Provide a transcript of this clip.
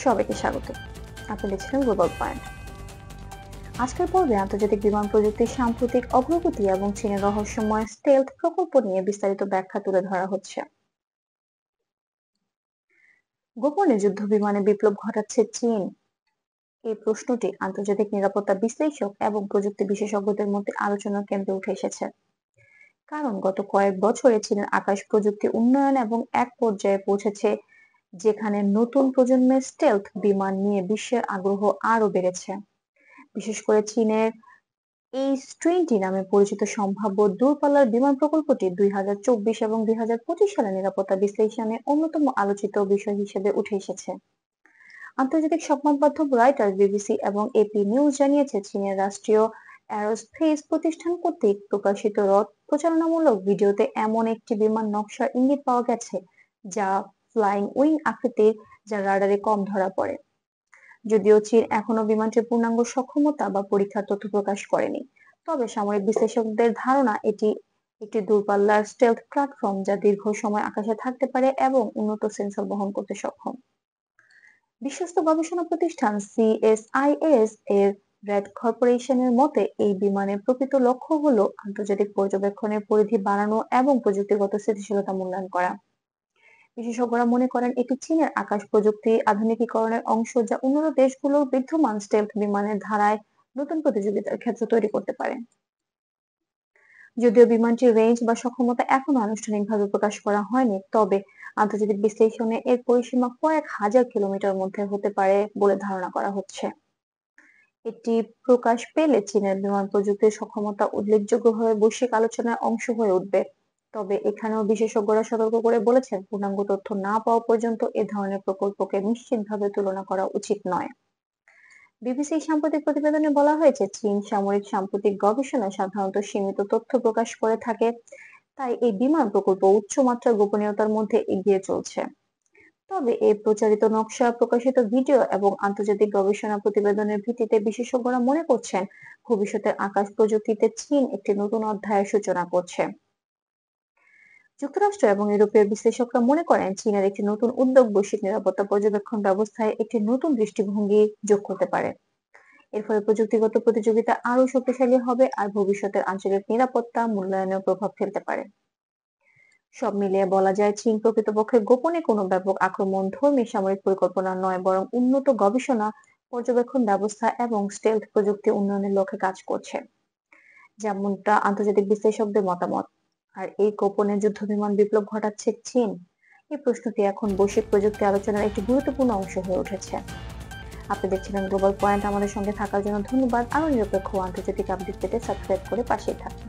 সবাইকে স্বাগত। আপনি দেখছিলেন গ্লোবাল পয়েন্ট। আজকের পর্বে আন্তর্জাতিক বিমান প্রযুক্তির সাম্প্রতিক অগ্রগতি এবং চীনের রহস্যময় স্টেলথ প্রকল্প নিয়ে বিস্তারিত ব্যাখ্যা তুলে ধরা হচ্ছে। গোপনে যুদ্ধ বিমানে বিপ্লব ঘটাচ্ছে চীন, এই প্রশ্নটি আন্তর্জাতিক নিরাপত্তা বিশ্লেষক এবং প্রযুক্তি বিশেষজ্ঞদের মধ্যে আলোচনার কেন্দ্রে উঠে এসেছে। কারণ গত কয়েক বছরে চীনের আকাশ প্রযুক্তি উন্নয়ন এবং এক পর্যায়ে পৌঁছেছে যেখানে নতুন প্রজন্মের স্টেলথ বিমান নিয়ে বিশ্বের আগ্রহ আরো বেড়েছে। বিশেষ করে চীনের এইচ-20 নামে পরিচিত সম্ভাব্য দূরপাল্লার বিমান প্রকল্পটি 2024 এবং 2025 সালে নিরাপত্তা বিশ্লেষণে অন্যতম আলোচিত বিষয় হিসেবে উঠে এসেছে। আন্তর্জাতিক সংবাদ মাধ্যম রয়টার্স, বিবিসি এবং এপি নিউজ জানিয়েছে চীনের রাষ্ট্রীয় অ্যারোস্পেস প্রতিষ্ঠান কর্তৃক প্রকাশিত রড প্রচারণামূলক ভিডিওতে এমন একটি বিমান নকশার ইঙ্গিত পাওয়া গেছে যা ফ্লাইং উইং আকৃতির, যা রাডারে কম ধরা পড়ে। যদিও চীন এখনো বিমানটির পূর্ণাঙ্গ সক্ষমতা বা পরীক্ষার তথ্য প্রকাশ করেনি, তবে সামরিক বিশ্লেষকদের ধারণা এটি একটি দূরপাল্লার স্টেলথ প্ল্যাটফর্ম যা দীর্ঘ সময় আকাশে থাকতে পারে এবং উন্নত সেন্সর বহন করতে সক্ষম। বিশ্বস্ত গবেষণা প্রতিষ্ঠান সিএসআইএস এর রেড কর্পোরেশনের মতে এই বিমানের প্রকৃত লক্ষ্য হলো আন্তর্জাতিক পর্যবেক্ষণের পরিধি বাড়ানো এবং প্রযুক্তিগত স্থিতিশীলতা মূল্যায়ন করা। বিশেষজ্ঞরা মনে করেন এটি চীনের আকাশ প্রযুক্তি আধুনিকীকরণের অংশ, যা উন্নত দেশগুলোর বিদ্যমান স্টেলথ বিমানের ধারায় নতুন প্রতিযোগিতার ক্ষেত্র তৈরি করতে পারে। যদিও বিমানটির রেঞ্জ বা সক্ষমতা এখনো আনুষ্ঠানিকভাবে প্রকাশ করা হয়নি, তবে আন্তর্জাতিক বিশ্লেষণে এর পরিসীমা কয়েক হাজার কিলোমিটার মধ্যে হতে পারে বলে ধারণা করা হচ্ছে। এটি প্রকাশ পেলে চীনের বিমান প্রযুক্তির সক্ষমতা উল্লেখযোগ্যভাবে বৈশ্বিক আলোচনার অংশ হয়ে উঠবে। তবে এখানেও বিশেষজ্ঞরা সতর্ক করে বলেছেন, পূর্ণাঙ্গ তথ্য না পাওয়া পর্যন্ত এ ধরনের প্রকল্পকে নিশ্চিতভাবে তুলনা করা উচিত নয়। বিবিসির সাম্প্রতিক প্রতিবেদনে বলা হয়েছে, চীন সামরিক সাম্প্রতিক গবেষণায় সাধারণত সীমিত তথ্য প্রকাশ করে থাকে, তাই এই বিমান প্রকল্প উচ্চমাত্রার গোপনীয়তার মধ্যে এগিয়ে চলছে। তবে এই প্রচারিত নকশা, প্রকাশিত ভিডিও এবং আন্তর্জাতিক গবেষণা প্রতিবেদনের ভিত্তিতে বিশেষজ্ঞরা মনে করছেন ভবিষ্যতের আকাশ প্রযুক্তিতে চীন একটি নতুন অধ্যায়ের সূচনা করছে। যুক্তরাষ্ট্র এবং ইউরোপীয় বিশ্লেষকরা মনে করেন চীনের একটি নতুন উদ্যোগ বৈশ্বিক নিরাপত্তা পর্যবেক্ষণ ব্যবস্থায় একটি নতুন দৃষ্টিভঙ্গি যোগ করতে পারে। এর ফলে প্রযুক্তিগত প্রতিযোগিতা আরো শক্তিশালী হবে আর ভবিষ্যতের আঞ্চলিক নিরাপত্তা মূল্যায়নেও প্রভাব ফেলতে পারে। সব মিলিয়ে বলা যায়, চীন প্রকৃতপক্ষে গোপনে কোনো ব্যাপক আক্রমণধর্মী সামরিক পরিকল্পনা নয়, বরং উন্নত গবেষণা, পর্যবেক্ষণ ব্যবস্থা এবং স্টেলথ প্রযুক্তি উন্নয়নের লক্ষ্যে কাজ করছে, যেমনটা আন্তর্জাতিক বিশ্লেষকদের মতামত। আর এই গোপনে যুদ্ধবিমান বিপ্লব ঘটাচ্ছে চীন, এই প্রশ্নটি এখন বৈশ্বিক প্রযুক্তি আলোচনার একটি গুরুত্বপূর্ণ অংশ হয়ে উঠেছে। আপনি দেখছিলেন গ্লোবাল পয়েন্ট। আমাদের সঙ্গে থাকার জন্য ধন্যবাদ। আরো নিরপেক্ষ আন্তর্জাতিক আপডেট পেতে সাবস্ক্রাইব করে পাশেই থাকুন।